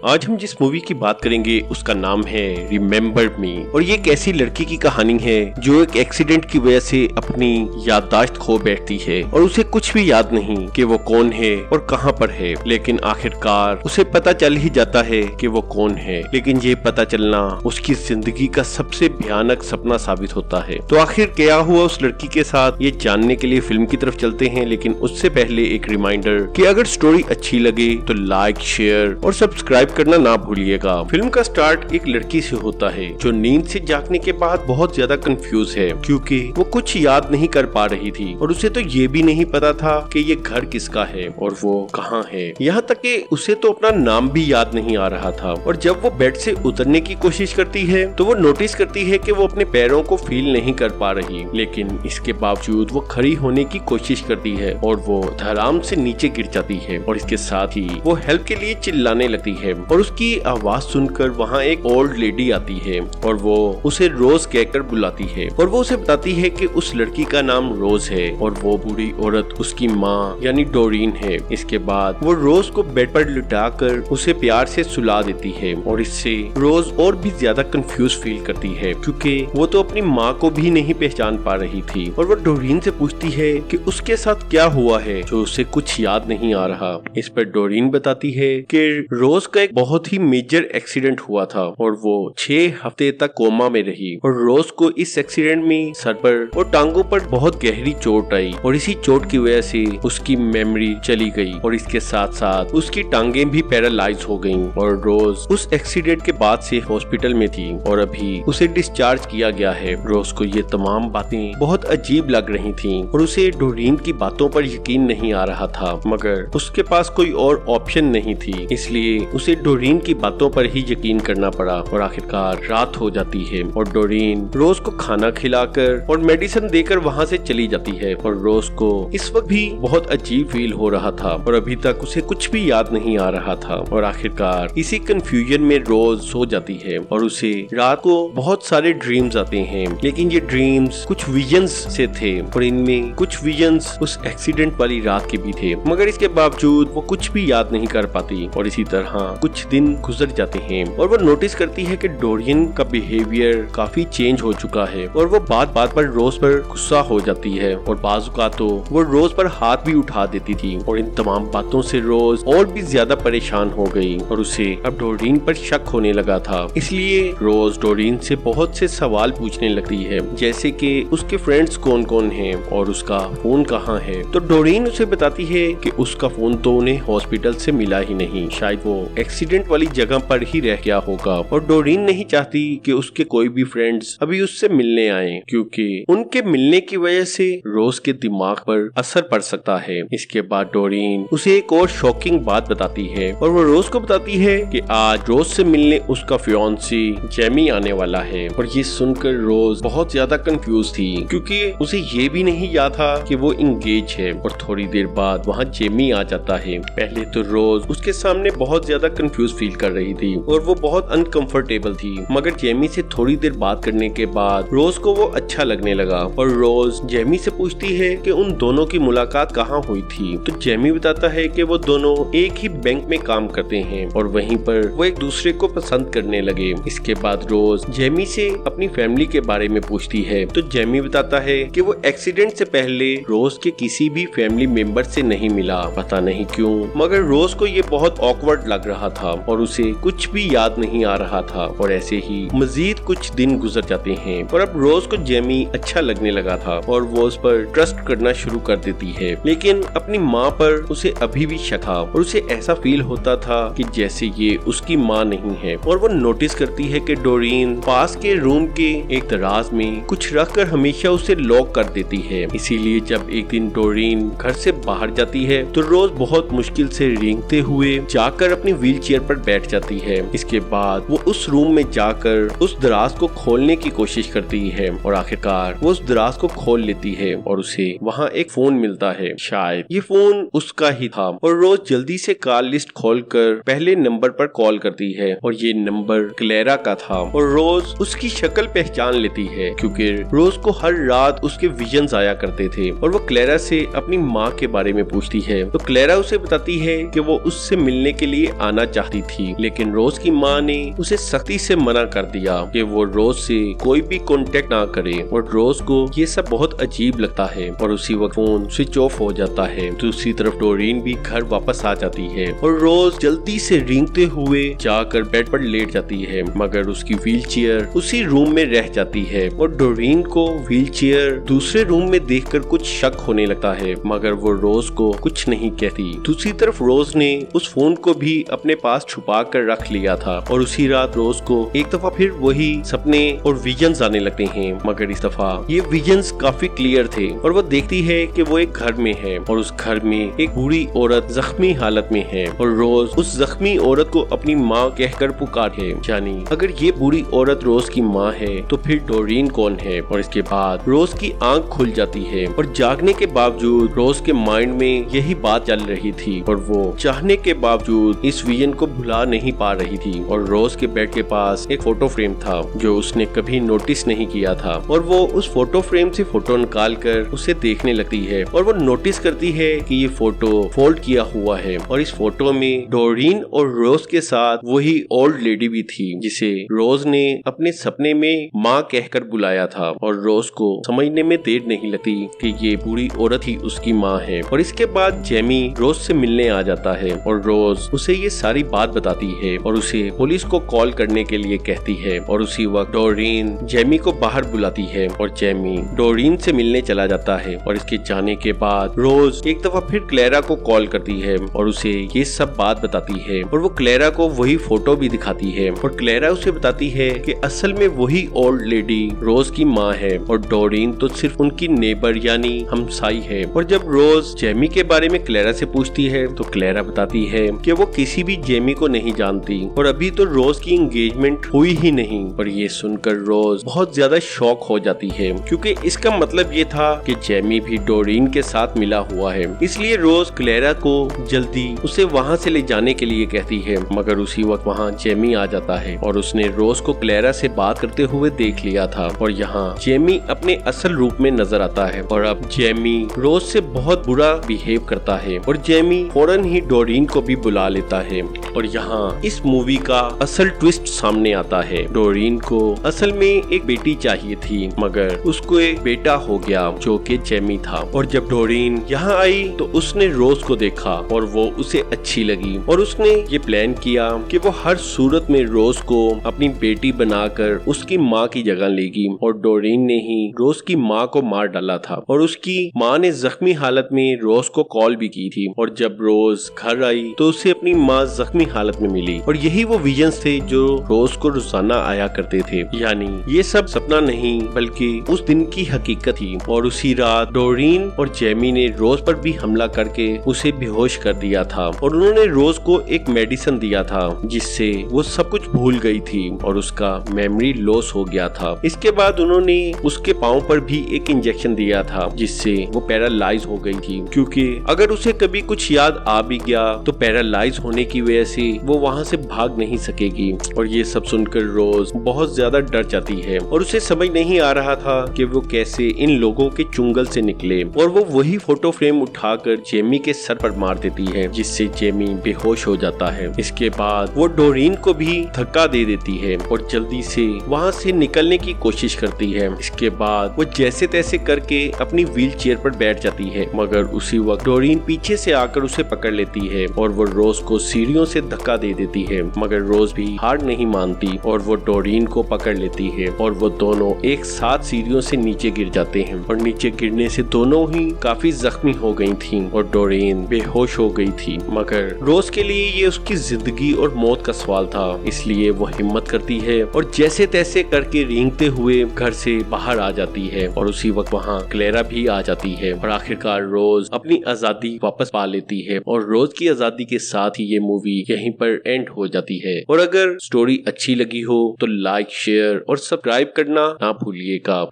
आज हम जिस मूवी की बात करेंगे उसका नाम है रिमेम्बर मी और ये एक ऐसी लड़की की कहानी है जो एक एक्सीडेंट की वजह से अपनी याददाश्त खो बैठती है और उसे कुछ भी याद नहीं कि वो कौन है और कहां पर है। लेकिन आखिरकार उसे पता चल ही जाता है कि वो कौन है, लेकिन ये पता चलना उसकी जिंदगी का सबसे भयानक सपना साबित होता है। तो आखिर क्या हुआ उस लड़की के साथ, ये जानने के लिए फिल्म की तरफ चलते हैं। लेकिन उससे पहले एक रिमाइंडर कि अगर स्टोरी अच्छी लगे तो लाइक, शेयर और सब्सक्राइब करना ना भूलिएगा। फिल्म का स्टार्ट एक लड़की से होता है जो नींद से जागने के बाद बहुत ज्यादा कंफ्यूज है क्योंकि वो कुछ याद नहीं कर पा रही थी और उसे तो ये भी नहीं पता था कि ये घर किसका है और वो कहाँ है। यहाँ तक कि उसे तो अपना नाम भी याद नहीं आ रहा था। और जब वो बेड से उतरने की कोशिश करती है तो वो नोटिस करती है कि वो अपने पैरों को फील नहीं कर पा रही, लेकिन इसके बावजूद वो खड़ी होने की कोशिश करती है और वो धड़ाम से नीचे गिर जाती है और इसके साथ ही वो हेल्प के लिए चिल्लाने लगती है। और उसकी आवाज सुनकर वहाँ एक ओल्ड लेडी आती है और वो उसे रोज कहकर बुलाती है और वो उसे बताती है कि उस लड़की का नाम रोज है और वो बूढ़ी औरत उसकी माँ यानी डोरीन है। इसके बाद वो रोज को बेड पर लिटाकर उसे प्यार से सुला देती है और इससे रोज और भी ज्यादा कंफ्यूज फील करती है क्योंकि वो तो अपनी माँ को भी नहीं पहचान पा रही थी। और वो डोरीन से पूछती है कि उसके साथ क्या हुआ है जो उसे कुछ याद नहीं आ रहा। इस पर डोरीन बताती है कि रोज का एक बहुत ही मेजर एक्सीडेंट हुआ था और वो 6 हफ्ते तक कोमा में रही और रोज को इस एक्सीडेंट में सर पर और टांगों पर बहुत गहरी चोट आई और इसी चोट की वजह से उसकी मेमोरी चली गई और इसके साथ साथ उसकी टांगें भी पैरालाइज हो गईं। और रोज उस एक्सीडेंट के बाद से हॉस्पिटल में थी और अभी उसे डिस्चार्ज किया गया है। रोज को ये तमाम बातें बहुत अजीब लग रही थी और उसे डोरीन की बातों पर यकीन नहीं आ रहा था, मगर उसके पास कोई और ऑप्शन नहीं थी, इसलिए उसे डोरीन की बातों पर ही यकीन करना पड़ा। और आखिरकार रात हो जाती है और डोरीन रोज को खाना खिलाकर और मेडिसिन देकर वहाँ से चली जाती है। और रोज को इस वक्त भी बहुत अजीब फील हो रहा था और अभी तक उसे कुछ भी याद नहीं आ रहा था। और आखिरकार इसी कंफ्यूजन में रोज सो जाती है और उसे रात को बहुत सारे ड्रीम्स आते हैं, लेकिन ये ड्रीम्स कुछ विजन्स से थे और इनमें कुछ विजन्स उस एक्सीडेंट वाली रात के भी थे, मगर इसके बावजूद वो कुछ भी याद नहीं कर पाती। और इसी तरह कुछ दिन गुजर जाते हैं और वो नोटिस करती है कि डोरियन का बिहेवियर काफी चेंज हो चुका है और वो बात बात पर रोज पर गुस्सा हो जाती है और बाजू का तो वो रोज पर हाथ भी उठा देती थी। और इन तमाम बातों से रोज और भी ज्यादा परेशान हो गई और उसे अब डोरियन पर शक होने लगा था। इसलिए रोज डोरियन से बहुत से सवाल पूछने लगती है, जैसे कि उसके फ्रेंड्स कौन कौन हैं और उसका फोन कहाँ है। तो डोरियन उसे बताती है कि उसका फोन तो उन्हें हॉस्पिटल से मिला ही नहीं, शायद वो एक्सीडेंट वाली जगह पर ही रह गया होगा। और डोरीन नहीं चाहती कि उसके कोई भी फ्रेंड्स अभी उससे मिलने आए क्योंकि उनके मिलने की वजह से रोज के दिमाग पर असर पड़ सकता है। इसके बाद डोरीन उसे एक और शॉकिंग बात बताती है और वो रोज को बताती है कि आज रोज से मिलने उसका फियांसी जेमी आने वाला है। और ये सुनकर रोज बहुत ज्यादा कंफ्यूज थी क्योंकि उसे ये भी नहीं याद था कि वो इंगेज है। और थोड़ी देर बाद वहाँ जेमी आ जाता है। पहले तो रोज उसके सामने बहुत ज्यादा कंफ्यूज फील कर रही थी और वो बहुत अनकंफर्टेबल थी, मगर जेमी से थोड़ी देर बात करने के बाद रोज को वो अच्छा लगने लगा। और रोज जेमी से पूछती है कि उन दोनों की मुलाकात कहाँ हुई थी। तो जेमी बताता है कि वो दोनों एक ही बैंक में काम करते हैं और वहीं पर वो एक दूसरे को पसंद करने लगे। इसके बाद रोज जेमी से अपनी फैमिली के बारे में पूछती है। तो जेमी बताता है कि वो एक्सीडेंट से पहले रोज के किसी भी फैमिली मेंबर से नहीं मिला, पता नहीं क्यों, मगर रोज को ये बहुत ऑकवर्ड लग रहा था और उसे कुछ भी याद नहीं आ रहा था। और ऐसे ही मजीद कुछ दिन गुजर जाते हैं और अब रोज को जेमी अच्छा लगने लगा था और वो उस पर ट्रस्ट करना शुरू कर देती है, लेकिन अपनी माँ पर उसे अभी भी शक था और उसे ऐसा फील होता था कि जैसे ये उसकी माँ नहीं है। और वो नोटिस करती है कि डोरीन पास के रूम के एक दराज में कुछ रखकर हमेशा उसे लॉक कर देती है। इसीलिए जब एक दिन डोरीन घर से बाहर जाती है तो रोज बहुत मुश्किल से रेंगते हुए जाकर अपनी व्हील चेयर पर बैठ जाती है। इसके बाद वो उस रूम में जाकर उस दराज को खोलने की कोशिश करती है और आखिरकार वो उस दराज को खोल लेती है और उसे वहाँ एक फोन मिलता है। शायद ये फोन उसका ही था और रोज जल्दी से कॉल लिस्ट खोलकर पहले नंबर पर कॉल करती है और ये नंबर क्लेरा का था। और रोज उसकी शक्ल पहचान लेती है क्योंकि रोज को हर रात उसके विजन्स आया करते थे। और वो क्लेरा से अपनी माँ के बारे में पूछती है तो क्लेरा उसे बताती है कि वो उससे मिलने के लिए आना चाहती थी, लेकिन रोज की माँ ने उसे सख्ती से मना कर दिया कि वो रोज से कोई भी कांटेक्ट ना करे। और रोज को ये सब बहुत अजीब लगता है और उसी वक्त फोन स्विच ऑफ हो जाता है। दूसरी तरफ डोरीन भी घर वापस आ जाती है और रोज जल्दी से रेंगते हुए जाकर बेड पर लेट जाती है, मगर उसकी व्हीलचेयर उसी रूम में रह जाती है और डोरीन को व्हीलचेयर दूसरे रूम में देखकर कुछ शक होने लगता है, मगर वो रोज को कुछ नहीं कहती। दूसरी तरफ रोज ने उस फोन को भी अपने पास छुपा कर रख लिया था और उसी रात रोज को एक दफा फिर वही सपने और विजन्स आने लगते हैं, मगर इस दफा ये विजन्स काफी क्लियर थे और वो देखती है कि वो एक घर में है और उस घर में एक बूढ़ी औरत जख्मी हालत में है और रोज उस जख्मी औरत को अपनी माँ कहकर पुकार है। यानी अगर ये बूढ़ी औरत रोज की माँ है तो फिर डोरीन कौन है। और इसके बाद रोज की आंख खुल जाती है और जागने के बावजूद रोज के माइंड में यही बात चल रही थी और वो चाहने के बावजूद इस विजन को भुला नहीं पा रही थी। और रोज के बेड के पास एक फोटो फ्रेम था जो उसने कभी नोटिस नहीं किया था और वो उस फोटो फ्रेम से फोटो निकाल कर उसे देखने लगती है और वो नोटिस करती है कि ये फोटो फोल्ड किया हुआ है और इस फोटो में डोरीन और रोज के साथ वही ओल्ड लेडी भी थी जिसे रोज ने अपने सपने में माँ कहकर बुलाया था। और रोज को समझने में देर नहीं लगती कि ये बूढ़ी औरत ही उसकी माँ है। और इसके बाद जेमी रोज से मिलने आ जाता है और रोज उसे ये सारी बात बताती है और उसे पुलिस को कॉल करने के लिए कहती है। और उसी वक्त डोरीन जेमी को बाहर बुलाती है और जेमी डोरीन से मिलने चला जाता है। और इसके जाने के बाद रोज एक दफा फिर क्लेरा को कॉल करती है और उसे ये सब बात बताती है और वो क्लेरा को वही फोटो भी दिखाती है और क्लेरा उसे बताती है कि असल में वही ओल्ड लेडी रोज की माँ है और डोरीन तो सिर्फ उनकी नेबर यानी हमसाई है। और जब रोज जेमी के बारे में क्लेरा से पूछती है तो क्लेरा बताती है कि वो किसी भी जेमी को नहीं जानती और अभी तो रोज की एंगेजमेंट हुई ही नहीं। और ये सुनकर रोज बहुत ज्यादा शॉक हो जाती है क्योंकि इसका मतलब ये था कि जेमी भी डोरीन के साथ मिला हुआ है। इसलिए रोज क्लेरा को जल्दी उसे वहाँ से ले जाने के लिए कहती है, मगर उसी वक्त वहाँ जेमी आ जाता है और उसने रोज को क्लेरा से बात करते हुए देख लिया था और यहाँ जेमी अपने असल रूप में नजर आता है। और अब जेमी रोज से बहुत बुरा बिहेव करता है और जेमी फौरन ही डोरीन को भी बुला लेता है। और यहाँ इस मूवी का असल ट्विस्ट सामने आता है। डोरीन को असल में एक बेटी चाहिए थी, मगर उसको एक बेटा हो गया जो कि जेमी था। और जब डोरीन यहाँ आई तो उसने रोज को देखा और वो उसे अच्छी लगी और उसने ये प्लान किया कि वो हर सूरत में रोज को अपनी बेटी बनाकर उसकी माँ की जगह लेगी। और डोरीन ने ही रोज की माँ को मार डाला था और उसकी माँ ने जख्मी हालत में रोज को कॉल भी की थी। और जब रोज घर आई तो उसे अपनी माँ जख्मी हालत में मिली और यही वो विजन्स थे जो रोज को रोजाना आया करते थे। यानी ये सब सपना नहीं बल्कि उस दिन की हकीकत थी। और उसी रात डोरीन और जेमी ने रोज पर भी हमला करके उसे बेहोश कर दिया था और उन्होंने रोज को एक मेडिसिन दिया था जिससे वो सब कुछ भूल गई थी और उसका मेमोरी लॉस हो गया था। इसके बाद उन्होंने उसके पाँव पर भी एक इंजेक्शन दिया था जिससे वो पैरालाइज हो गई थी, क्योंकि अगर उसे कभी कुछ याद आ भी गया तो पैरालाइज होने की वजह से वो वहाँ से भाग नहीं सकेगी। और ये सब सुनकर रोज बहुत ज्यादा डर जाती है और उसे समझ नहीं आ रहा था कि वो कैसे इन लोगों के चुंगल से निकले। और वो वही फोटो फ्रेम उठाकर जेमी के सर पर मार देती है जिससे जेमी बेहोश हो जाता है। इसके बाद वो डोरीन को भी धक्का दे देती है और जल्दी से वहाँ से निकलने की कोशिश करती है। इसके बाद वो जैसे तैसे करके अपनी व्हील चेयर पर बैठ जाती है, मगर उसी वक्त डोरीन पीछे से आकर उसे पकड़ लेती है और वो रोज को सीढ़ियों से धक्का दे देती है, मगर रोज भी हार नहीं मानती और वो डोरीन को पकड़ लेती है और वो दोनों एक साथ सीढ़ियों से नीचे गिर जाते हैं। और नीचे गिरने से दोनों ही काफी जख्मी हो गई थी और डोरीन बेहोश हो गई थी। मगर रोज के लिए ये उसकी जिंदगी और मौत का सवाल था, इसलिए वो हिम्मत करती है और जैसे तैसे करके रेंगते हुए घर से बाहर आ जाती है। और उसी वक्त वहाँ क्लेरा भी आ जाती है और आखिरकार रोज अपनी आजादी वापस पा लेती है। और रोज की आजादी के साथ ही ये मूवी यहीं पर एंड हो जाती है। और अगर स्टोरी अच्छी लगी हो तो लाइक, शेयर और सब्सक्राइब करना ना भूलिएगा।